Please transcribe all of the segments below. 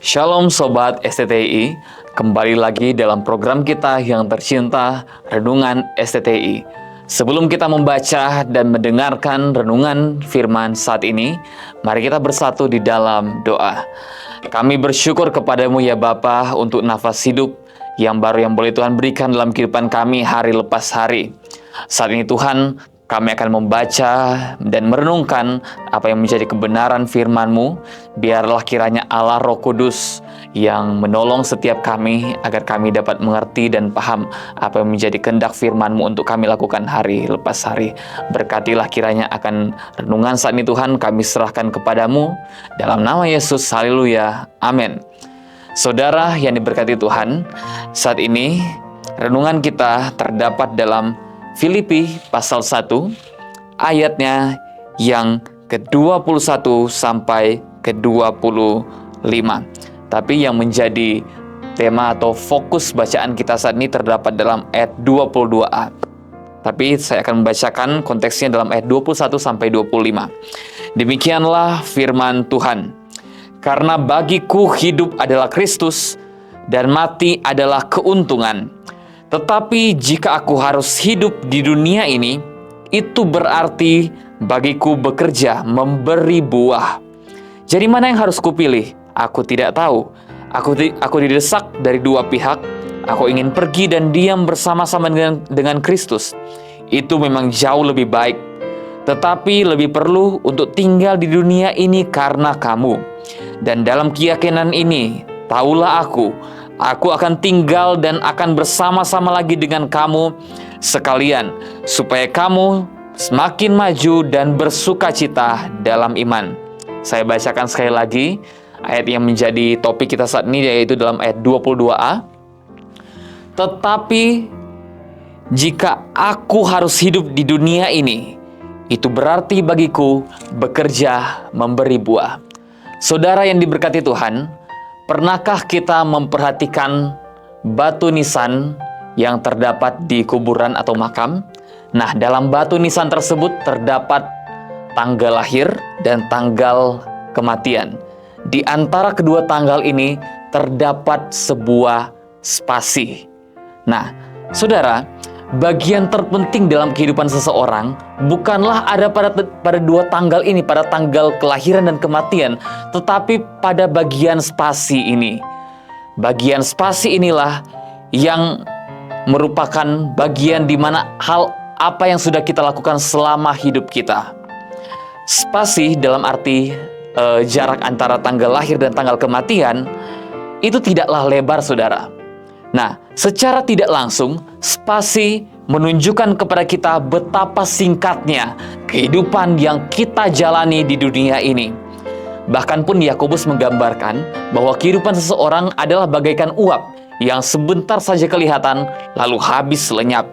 Shalom Sobat STTI, kembali lagi dalam program kita yang tercinta, Renungan STTI. Sebelum kita membaca dan mendengarkan renungan firman saat ini, mari kita bersatu di dalam doa. Kami bersyukur kepadamu ya Bapa untuk nafas hidup yang baru yang boleh Tuhan berikan dalam kehidupan kami hari lepas hari. Saat ini Tuhan, kami akan membaca dan merenungkan apa yang menjadi kebenaran firman-Mu. Biarlah kiranya Allah Roh Kudus yang menolong setiap kami agar kami dapat mengerti dan paham apa yang menjadi kehendak firman-Mu untuk kami lakukan hari lepas hari. Berkatilah kiranya akan renungan saat ini Tuhan, kami serahkan kepadamu. Dalam nama Yesus, haleluya, amin. Saudara yang diberkati Tuhan, saat ini renungan kita terdapat dalam Filipi pasal 1 ayatnya yang ke-21 sampai ke-25. Tapi yang menjadi tema atau fokus bacaan kita saat ini terdapat dalam ayat 22a. Tapi saya akan membacakan konteksnya dalam ayat 21 sampai 25. Demikianlah firman Tuhan. Karena bagiku hidup adalah Kristus dan mati adalah keuntungan. Tetapi jika aku harus hidup di dunia ini, itu berarti bagiku bekerja memberi buah. Jadi mana yang harus kupilih? Aku tidak tahu. Aku didesak dari dua pihak. Aku ingin pergi dan diam bersama-sama dengan Kristus. Itu memang jauh lebih baik. Tetapi lebih perlu untuk tinggal di dunia ini karena kamu. Dan dalam keyakinan ini, taulah aku akan tinggal dan akan bersama-sama lagi dengan kamu sekalian, supaya kamu semakin maju dan bersukacita dalam iman. Saya bacakan sekali lagi ayat yang menjadi topik kita saat ini, yaitu dalam ayat 22a. Tetapi jika aku harus hidup di dunia ini, itu berarti bagiku bekerja memberi buah. Saudara yang diberkati Tuhan, pernahkah kita memperhatikan batu nisan yang terdapat di kuburan atau makam? Nah, dalam batu nisan tersebut terdapat tanggal lahir dan tanggal kematian. Di antara kedua tanggal ini terdapat sebuah spasi. Nah, saudara, bagian terpenting dalam kehidupan seseorang bukanlah ada pada dua tanggal ini, pada tanggal kelahiran dan kematian, tetapi pada bagian spasi ini. Bagian spasi inilah yang merupakan bagian di mana hal apa yang sudah kita lakukan selama hidup kita. Spasi dalam arti jarak antara tanggal lahir dan tanggal kematian itu tidaklah lebar, saudara. Nah, secara tidak langsung, spasi menunjukkan kepada kita betapa singkatnya kehidupan yang kita jalani di dunia ini. Bahkan pun Yakobus menggambarkan bahwa kehidupan seseorang adalah bagaikan uap yang sebentar saja kelihatan lalu habis lenyap.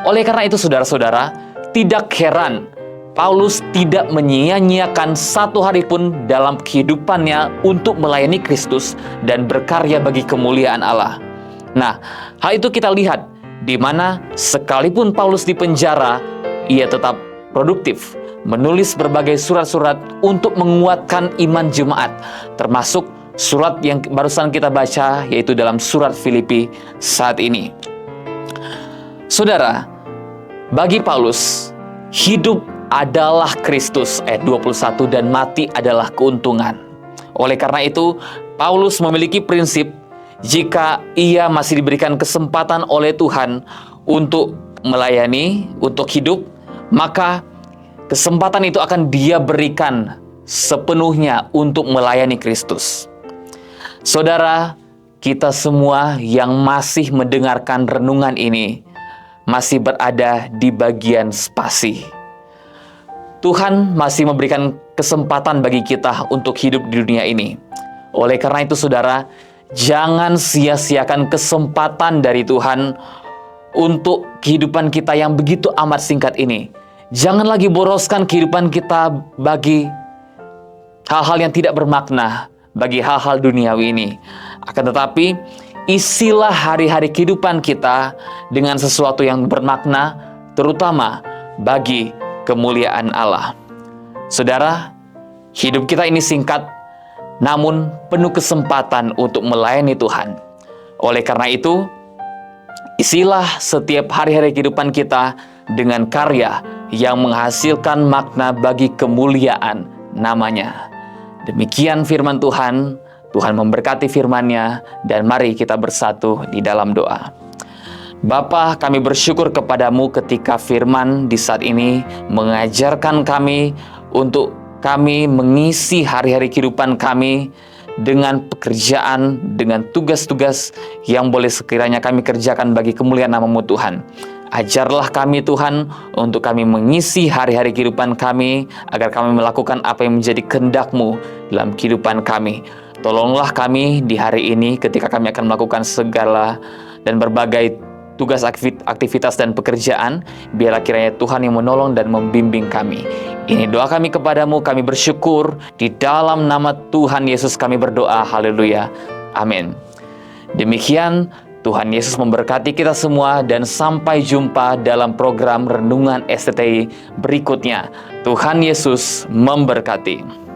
Oleh karena itu, saudara-saudara, tidak heran Paulus tidak menyia-nyiakan satu hari pun dalam kehidupannya untuk melayani Kristus dan berkarya bagi kemuliaan Allah. Nah, hal itu kita lihat di mana sekalipun Paulus di penjara, ia tetap produktif menulis berbagai surat-surat untuk menguatkan iman jemaat, termasuk surat yang barusan kita baca, yaitu dalam surat Filipi saat ini. Saudara, bagi Paulus, hidup adalah Kristus, ayat 21, dan mati adalah keuntungan. Oleh karena itu, Paulus memiliki prinsip, jika ia masih diberikan kesempatan oleh Tuhan untuk melayani, untuk hidup, maka kesempatan itu akan dia berikan sepenuhnya untuk melayani Kristus. Saudara, kita semua yang masih mendengarkan renungan ini masih berada di bagian spasi. Tuhan masih memberikan kesempatan bagi kita untuk hidup di dunia ini. Oleh karena itu, saudara, jangan sia-siakan kesempatan dari Tuhan untuk kehidupan kita yang begitu amat singkat ini. Jangan lagi boroskan kehidupan kita bagi hal-hal yang tidak bermakna, bagi hal-hal duniawi ini. Akan tetapi, isilah hari-hari kehidupan kita dengan sesuatu yang bermakna, terutama bagi kemuliaan Allah. Saudara, hidup kita ini singkat, namun penuh kesempatan untuk melayani Tuhan. Oleh karena itu, isilah setiap hari-hari kehidupan kita dengan karya yang menghasilkan makna bagi kemuliaan namanya. Demikian firman Tuhan. Tuhan memberkati firman-Nya, dan mari kita bersatu di dalam doa. Bapa, kami bersyukur kepadamu ketika firman di saat ini mengajarkan kami untuk kami mengisi hari-hari kehidupan kami dengan pekerjaan, dengan tugas-tugas yang boleh sekiranya kami kerjakan bagi kemuliaan nama-Mu Tuhan. Ajarlah kami Tuhan untuk kami mengisi hari-hari kehidupan kami agar kami melakukan apa yang menjadi kehendak-Mu dalam kehidupan kami. Tolonglah kami di hari ini ketika kami akan melakukan segala dan berbagai tugas aktivitas dan pekerjaan. Biarlah kiranya Tuhan yang menolong dan membimbing kami. Ini doa kami kepadamu, kami bersyukur. Di dalam nama Tuhan Yesus kami berdoa, haleluya, amin. Demikian, Tuhan Yesus memberkati kita semua dan sampai jumpa dalam program Renungan STTI berikutnya. Tuhan Yesus memberkati.